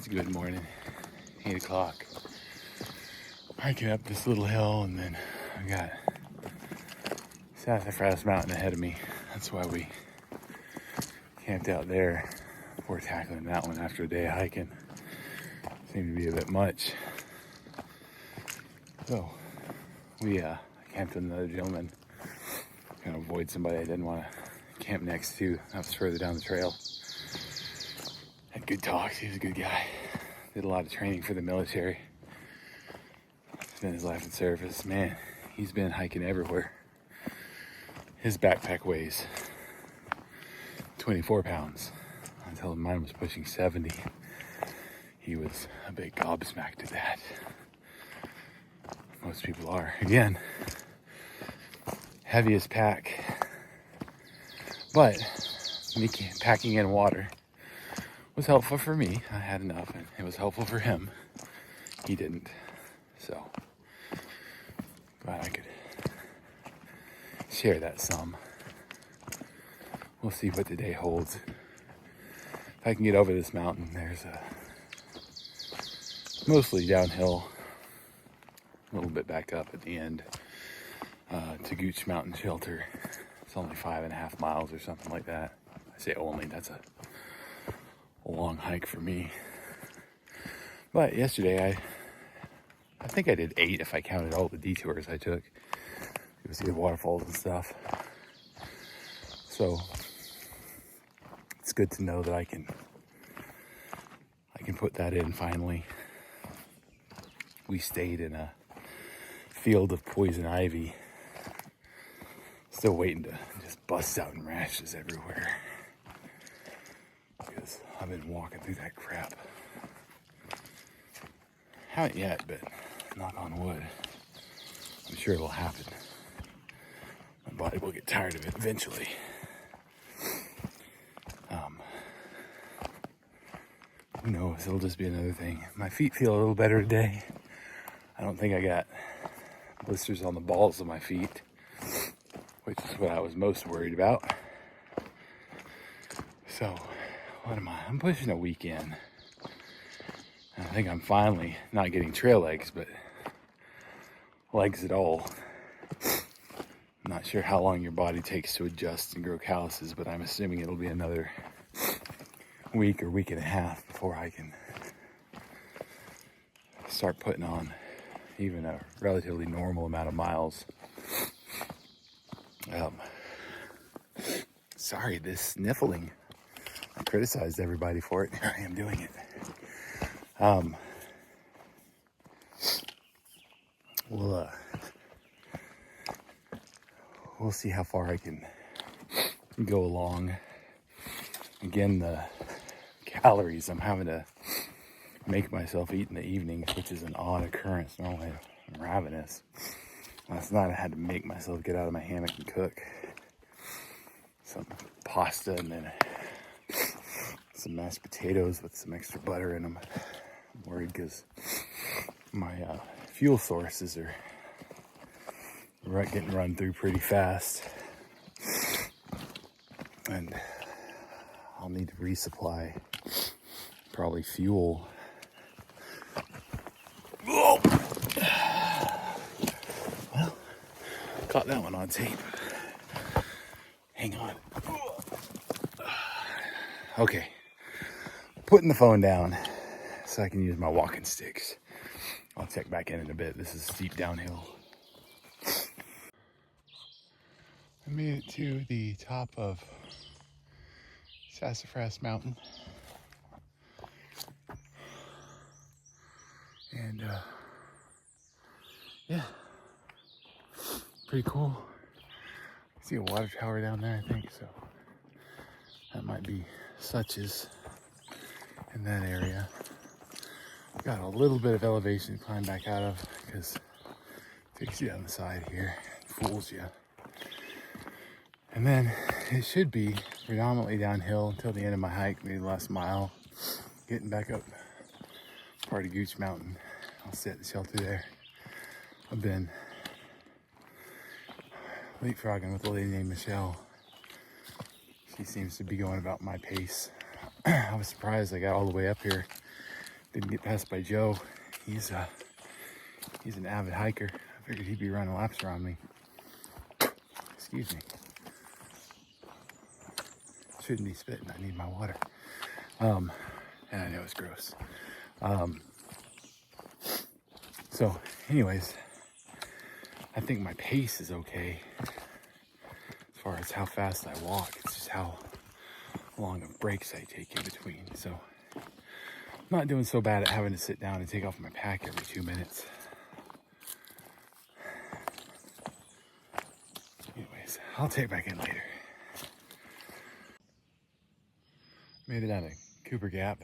It's a good morning, 8 o'clock. Hiking up this little hill, and then I got Sassafras Mountain ahead of me. That's why we camped out there before tackling that one after a day of hiking. Seemed to be a bit much. So we camped with another gentleman, kind of avoid somebody I didn't want to camp next to. That was further down the trail. Had good talks. He was a good guy. Did a lot of training for the military. Spent his life in service. Man, he's been hiking everywhere. His backpack weighs 24 pounds. Until mine was pushing 70. He was a bit gobsmacked at that. Most people are. Again, heaviest pack. But me packing in water was helpful for me. I had enough, and it was helpful for him. He didn't. So, glad I could share that some. We'll see what the day holds. If I can get over this mountain, there's a mostly downhill, a little bit back up at the end to Gooch Mountain Shelter. It's only 5.5 miles or something like that. I say only, that's a long hike for me. But yesterday I think I did 8 if I counted all the detours I took. You can see the waterfalls and stuff. So it's good to know that I can put that in finally. We stayed in a field of poison ivy. Still waiting to just bust out in rashes everywhere. Because I've been walking through that crap. Haven't yet, but knock on wood. I'm sure it'll happen. My body will get tired of it eventually. Who knows? It'll just be another thing. My feet feel a little better today. I don't think I got blisters on the balls of my feet, which is what I was most worried about. So, what am I? I'm pushing a week in. I think I'm finally not getting trail legs, but legs at all. I'm not sure how long your body takes to adjust and grow calluses, but I'm assuming it'll be another week or week and a half before I can start putting on even a relatively normal amount of miles. Sorry, this sniffling. I criticized everybody for it. Here I am doing it. We'll see how far I can go along. Again, the calories I'm having to make myself eat in the evenings, which is an odd occurrence. Normally I'm ravenous. Last night I had to make myself get out of my hammock and cook some pasta and then some mashed potatoes with some extra butter in them. I'm worried because my fuel sources are getting run through pretty fast, and I'll need to resupply probably fuel. Well, caught that one on tape. Hang on. Okay, putting the phone down so I can use my walking sticks. I'll check back in a bit. This is steep downhill. I made it to the top of Sassafras Mountain. And yeah, pretty cool. I see a water tower down there, I think, so that might be Such's in that area. Got a little bit of elevation to climb back out of because it takes you down the side here, fools you. And then it should be predominantly downhill until the end of my hike, maybe the last mile. Getting back up part of Gooch Mountain. I'll set the shelter there. I've been leapfrogging with a lady named Michelle. She seems to be going about my pace. I was surprised I got all the way up here Didn't get passed by Joe. He's an avid hiker. I figured he'd be running laps around me. Excuse me. Shouldn't be spitting. I need my water. And I know it's gross. So anyways, I think my pace is okay as far as how fast I walk. It's just how long of breaks I take in between. So I'm not doing so bad at having to sit down and take off my pack every 2 minutes. Anyways, I'll take back in later. Made it down to Cooper Gap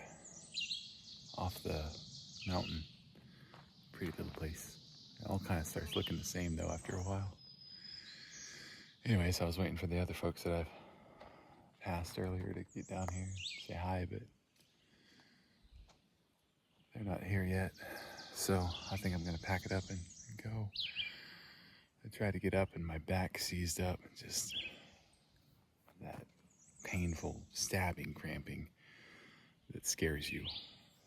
off the mountain. Pretty little place. It all kind of starts looking the same though after a while. Anyways, I was waiting for the other folks that I've passed earlier to get down here and say hi, but they're not here yet. So I think I'm gonna pack it up and go. I tried to get up and my back seized up, just that painful stabbing cramping that scares you.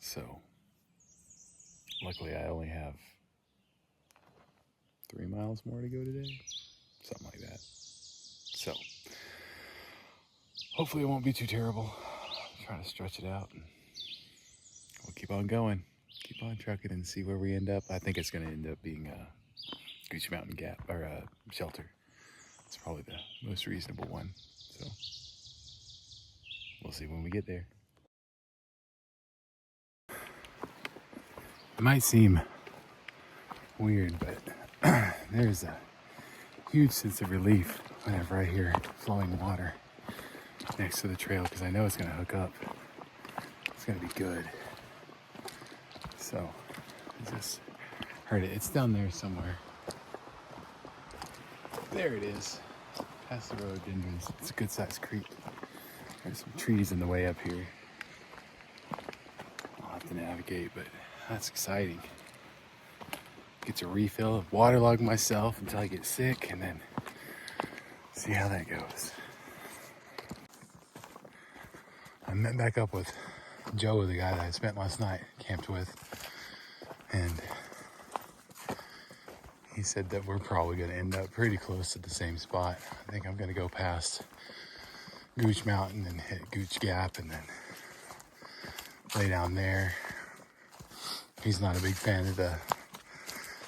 So luckily I only have 3 miles more to go today, something like that. So hopefully it won't be too terrible. I'm trying to stretch it out and we'll keep on going, keep on trucking and see where we end up. I think it's going to end up being a Gooch Mountain Gap or a shelter. It's probably the most reasonable one. So we'll see when we get there. It might seem weird, but there's a huge sense of relief whenever I hear flowing water next to the trail, because I know it's going to hook up. It's going to be good. So I just heard it. It's down there somewhere. There it is. Past the rhododendrons. It's a good sized creek. There's some trees in the way up here. I'll have to navigate, but that's exciting. Get to refill, waterlog myself until I get sick, and then see how that goes. I met back up with Joe, the guy that I spent last night, camped with, and he said that we're probably going to end up pretty close to the same spot. I think I'm going to go past Gooch Mountain and hit Gooch Gap and then lay down there. He's not a big fan of the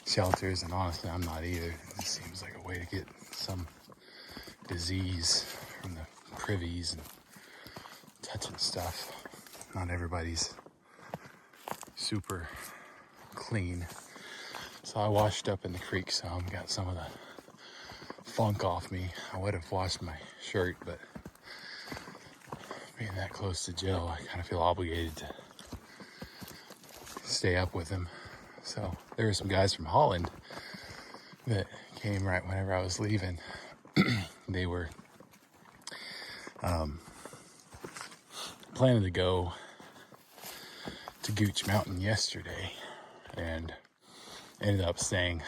shelters, and honestly I'm not either. It just seems like a way to get some disease from the privies and touching stuff. Not everybody's super clean. So I washed up in the creek some, got some of the funk off me. I would have washed my shirt, but being that close to Joe, I kind of feel obligated to stay up with him. So there were some guys from Holland that came right whenever I was leaving. They were planning to go to Gooch Mountain yesterday and ended up staying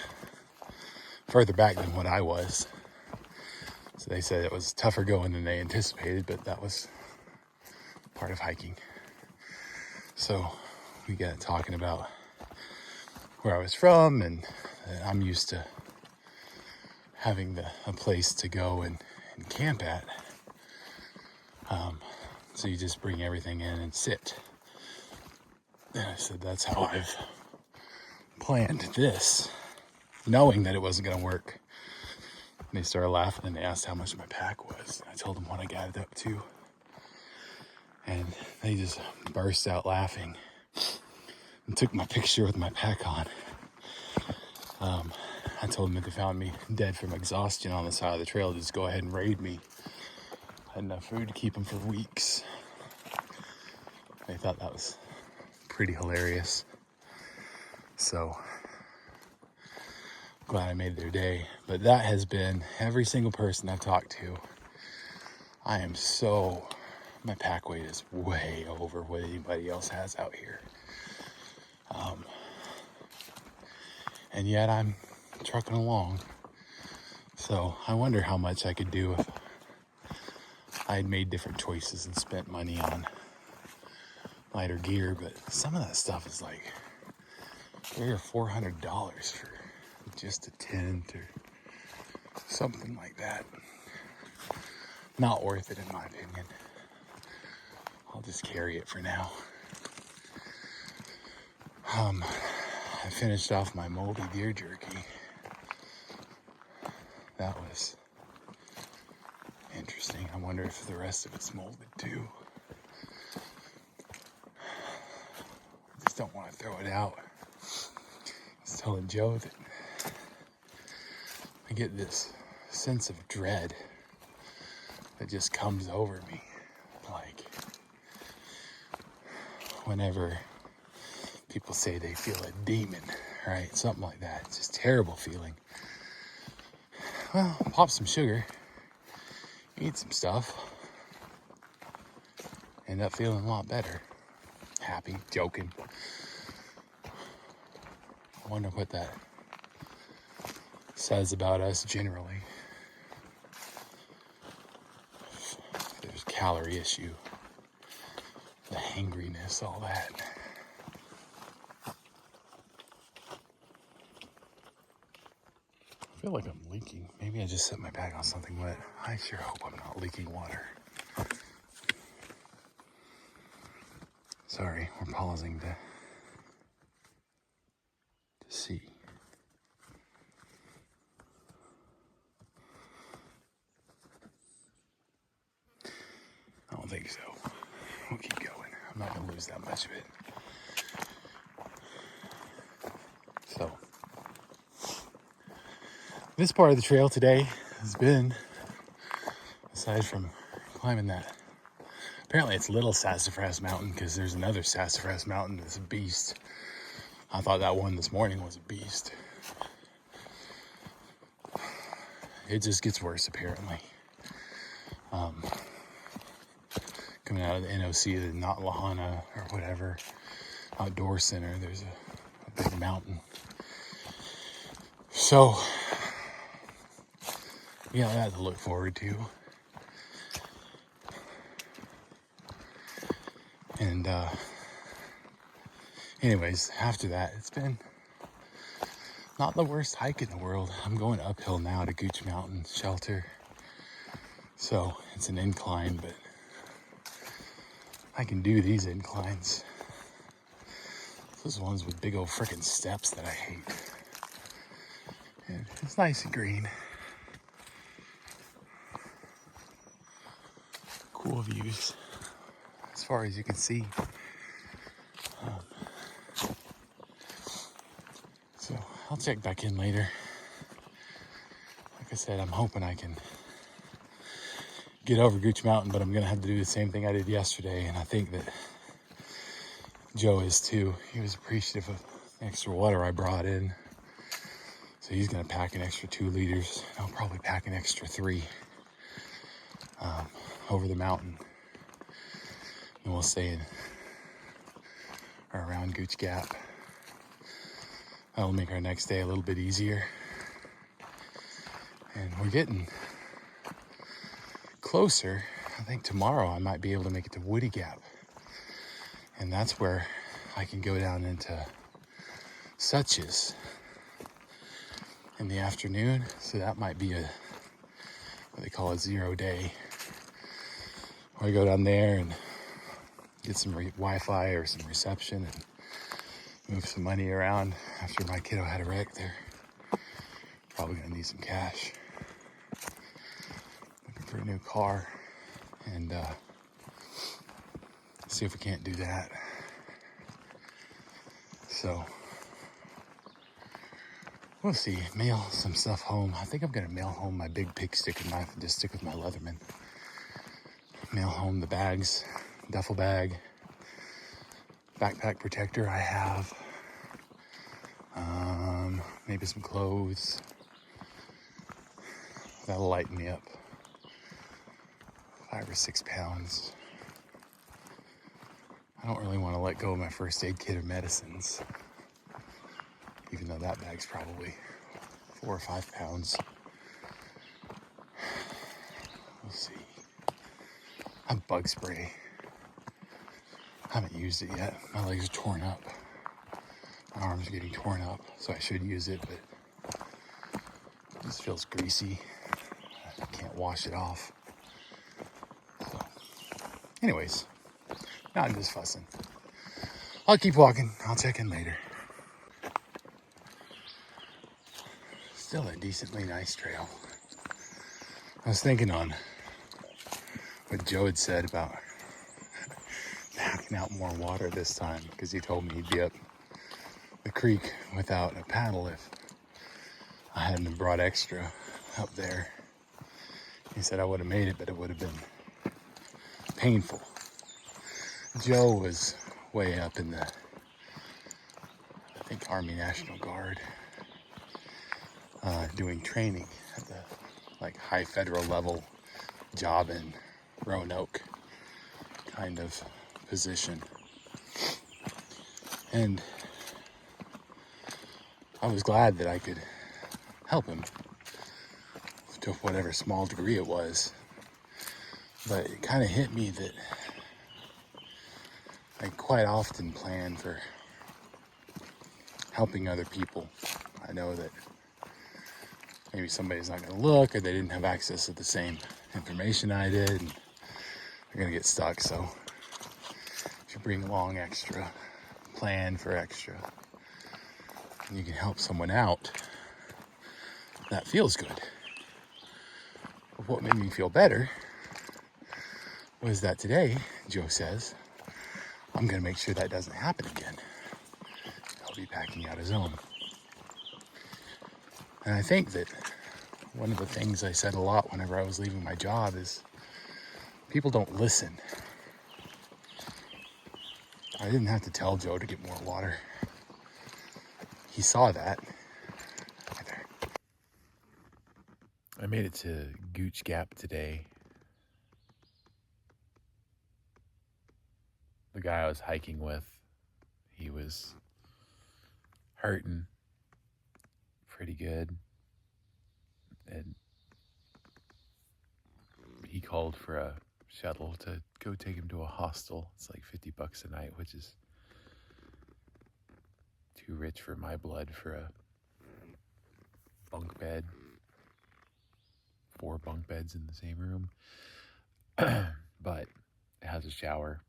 further back than what I was. So they said it was tougher going than they anticipated, but that was part of hiking. So we got talking about where I was from, and I'm used to having a place to go and camp at. So you just bring everything in and sit. And I said, that's how I've planned this, knowing that it wasn't going to work. And they started laughing and they asked how much my pack was. I told them what I got it up to. And they just burst out laughing and took my picture with my pack on. I told them if they found me dead from exhaustion on the side of the trail, just go ahead and raid me. I had enough food to keep them for weeks. They thought that was pretty hilarious. So glad I made their day. But that has been every single person I've talked to. My pack weight is way over what anybody else has out here. And yet I'm trucking along. So I wonder how much I could do if I had made different choices and spent money on lighter gear, but some of that stuff is like $300 or $400 for just a tent or something like that. Not worth it in my opinion. I'll just carry it for now. I finished off my moldy deer jerky. That was interesting. I wonder if the rest of it's molded too. Just don't want to throw it out. I was telling Joe that I get this sense of dread that just comes over me. Like, whenever people say they feel a demon, right? Something like that. It's just a terrible feeling. Well, pop some sugar, eat some stuff, end up feeling a lot better. Happy, joking. I wonder what that says about us generally. There's a calorie issue, the hangriness, all that. I feel like I'm leaking. Maybe I just set my bag on something wet. I sure hope I'm not leaking water. Sorry, we're pausing to see. I don't think so. We'll keep going. I'm not going to lose that much of it. So, this part of the trail today has been, aside from climbing that, apparently it's Little Sassafras Mountain because there's another Sassafras Mountain that's a beast. I thought that one this morning was a beast. It just gets worse apparently. Coming out of the NOC, the Not Lahana or whatever outdoor center, there's a big mountain. So, yeah, that to look forward to. And anyways, after that, it's been not the worst hike in the world. I'm going uphill now to Gooch Mountain Shelter. So it's an incline, but I can do these inclines. Those ones with big old frickin' steps that I hate. And it's nice and green. Cool views as far as you can see. So I'll check back in later. Like I said, I'm hoping I can get over Gooch Mountain, but I'm gonna have to do the same thing I did yesterday, and I think that Joe is too. He was appreciative of the extra water I brought in, so he's gonna pack an extra 2 liters. I'll probably pack an extra 3 over the mountain, and we'll stay in or around Gooch Gap. That'll make our next day a little bit easier, and we're getting closer. I think tomorrow I might be able to make it to Woody Gap, and that's where I can go down into Suches in the afternoon. So that might be what they call a 0 day, where I go down there and get some Wi-Fi or some reception and move some money around. After my kiddo had a wreck, they're probably gonna need some cash. For a new car, and see if we can't do that. So we'll see. Mail some stuff home. I think I'm gonna mail home my big pig sticker knife and just stick with my Leatherman. Mail home the bags, duffel bag, backpack protector I have, maybe some clothes. That'll lighten me up. 5 or 6 pounds. I don't really want to let go of my first aid kit of medicines, even though that bag's probably 4 or 5 pounds. We'll see. I have bug spray. haven't used it yet. My legs are torn up. My arms are getting torn up, so I should use it, but it just feels greasy. I can't wash it off. So, anyways, now I'm just fussing. I'll keep walking. I'll check in later. Still a decently nice trail. I was thinking on what Joe had said about packing out more water this time, because he told me he'd be up the creek without a paddle if I hadn't brought extra up there. He said I would have made it, but it would have been painful. Joe was way up in the, I think, Army National Guard, doing training at the high federal level job in Roanoke kind of position. And I was glad that I could help him to whatever small degree it was. But it kind of hit me that I quite often plan for helping other people. I know that maybe somebody's not going to look, or they didn't have access to the same information I did, and they're going to get stuck. So if you bring along extra, plan for extra, and you can help someone out, that feels good. But what made me feel better was that today, Joe says, I'm going to make sure that doesn't happen again. I'll be packing out his own. And I think that one of the things I said a lot whenever I was leaving my job is people don't listen. I didn't have to tell Joe to get more water. He saw that. Right there. I made it to Gooch Gap today. The guy I was hiking with, he was hurting pretty good. And he called for a shuttle to go take him to a hostel. It's like $50 a night, which is too rich for my blood for a bunk bed. 4 bunk beds in the same room. But it has a shower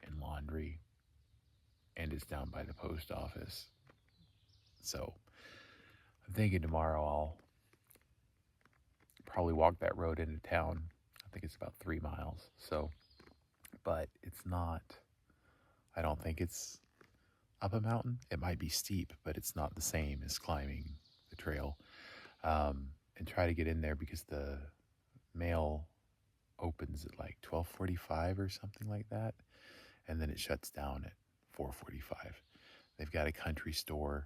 and laundry, and it's down by the post office. So I'm thinking tomorrow I'll probably walk that road into town. I think it's about 3 miles. So, but it's not, I don't think it's up a mountain. It might be steep, but it's not the same as climbing the trail. And try to get in there because the mail opens at like 12:45 or something like that. And then it shuts down at 4:45. They've got a country store.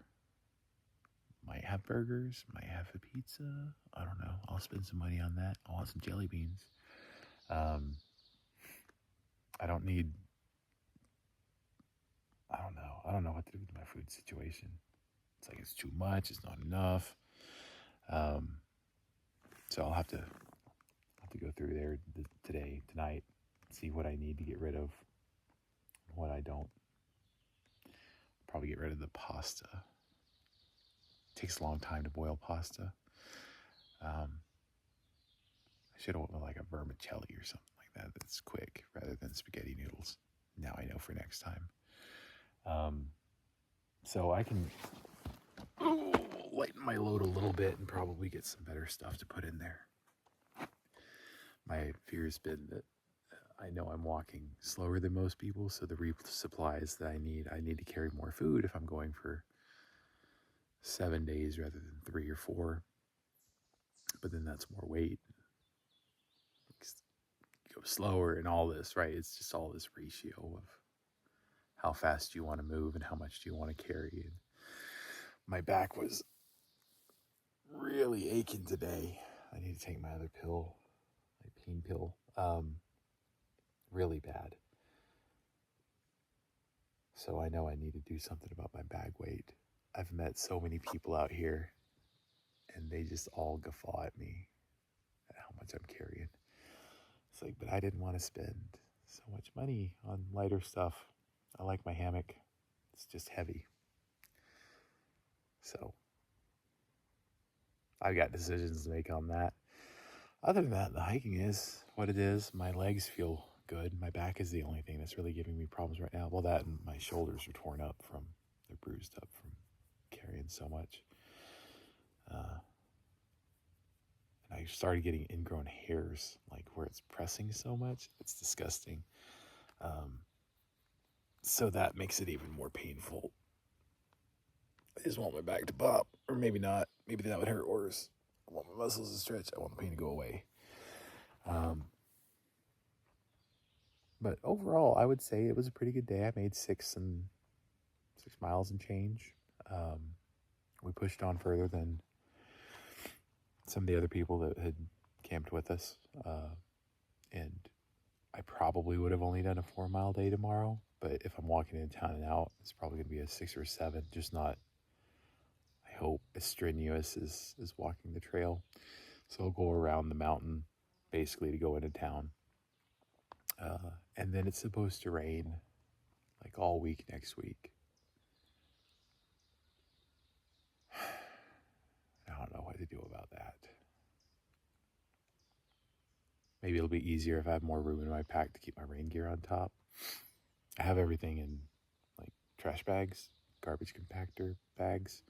Might have burgers, might have a pizza. I don't know. I'll spend some money on that. I want some jelly beans. I don't know what to do with my food situation. It's like it's too much, it's not enough. So I'll have to go through there tonight, see what I need to get rid of, what I don't. Probably get rid of the pasta. It takes a long time to boil pasta. I should have went with like a vermicelli or something like that. That's quick rather than spaghetti noodles. Now I know for next time. So I can lighten my load a little bit and probably get some better stuff to put in there. My fear has been that I know I'm walking slower than most people, so the supplies that I need to carry more food if I'm going for 7 days rather than 3 or 4. But then that's more weight. Go slower and all this, right? It's just all this ratio of how fast do you want to move and how much do you want to carry. And my back was really aching today. I need to take my other pill, my pain pill, really bad. So I know I need to do something about my bag weight. I've met so many people out here and they just all guffaw at me at how much I'm carrying. It's like, but I didn't want to spend so much money on lighter stuff. I like my hammock. It's just heavy. So I've got decisions to make on that. Other than that, the hiking is what it is. My legs feel good. My back is the only thing that's really giving me problems right now. Well, that and my shoulders are torn up they're bruised up from carrying so much. And I started getting ingrown hairs, like where it's pressing so much. It's disgusting. So that makes it even more painful. I just want my back to pop, or maybe not. Maybe that would hurt worse. I want my muscles to stretch. I want the pain to go away. But overall, I would say it was a pretty good day. I made 6 miles and change. We pushed on further than some of the other people that had camped with us. And I probably would have only done a 4-mile day tomorrow. But if I'm walking in town and out, it's probably going to be a 6 or 7. Just not, I hope, as strenuous as walking the trail. So I'll go around the mountain basically to go into town. And then it's supposed to rain like all week next week. I don't know what to do about that. Maybe it'll be easier if I have more room in my pack to keep my rain gear on top. I have everything in like trash bags, garbage compactor bags.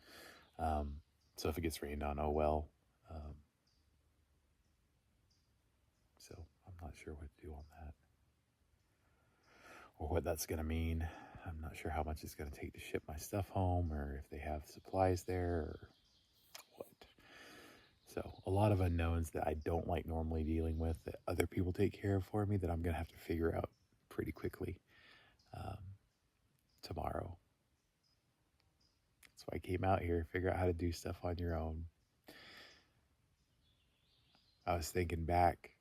So if it gets rained on, oh well. So I'm not sure what to do on that. Or what that's going to mean. I'm not sure how much it's going to take to ship my stuff home, or if they have supplies there, or what. So a lot of unknowns that I don't like normally dealing with, that other people take care of for me, that I'm going to have to figure out pretty quickly tomorrow. That's why I came out here, figure out how to do stuff on your own. I was thinking back,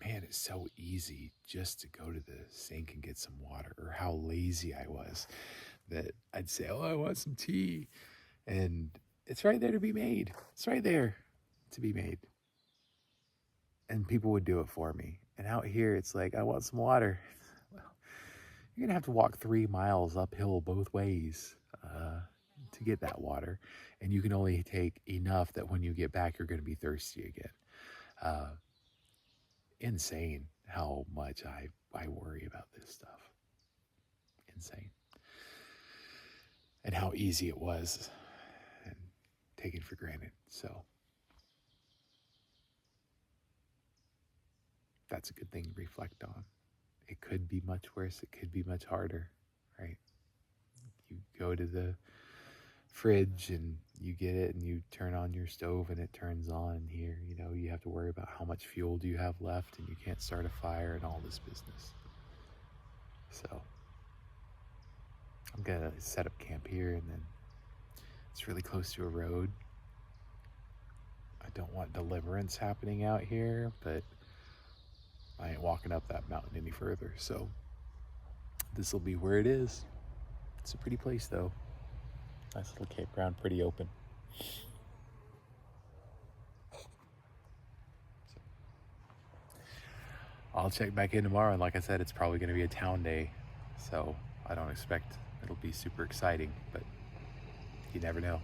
man, it's so easy just to go to the sink and get some water, or how lazy I was that I'd say, oh, I want some tea. And it's right there to be made. It's right there to be made. And people would do it for me. And out here, it's like, I want some water. Well, you're going to have to walk 3 miles uphill both ways to get that water. And you can only take enough that when you get back, you're going to be thirsty again. Insane how much I worry about this stuff. Insane. And how easy it was and taken for granted. So that's a good thing to reflect on. It could be much worse. It could be much harder, right? You go to the fridge and you get it and you turn on your stove and it turns on. Here, you have to worry about how much fuel do you have left, and you can't start a fire and all this business. So I'm gonna set up camp here, and then it's really close to a road. I don't want deliverance happening out here, but I ain't walking up that mountain any further, so this will be where it is. It's a pretty place, though. Nice little campground, pretty open. So, I'll check back in tomorrow, and like I said, it's probably going to be a town day, so I don't expect it'll be super exciting, but you never know.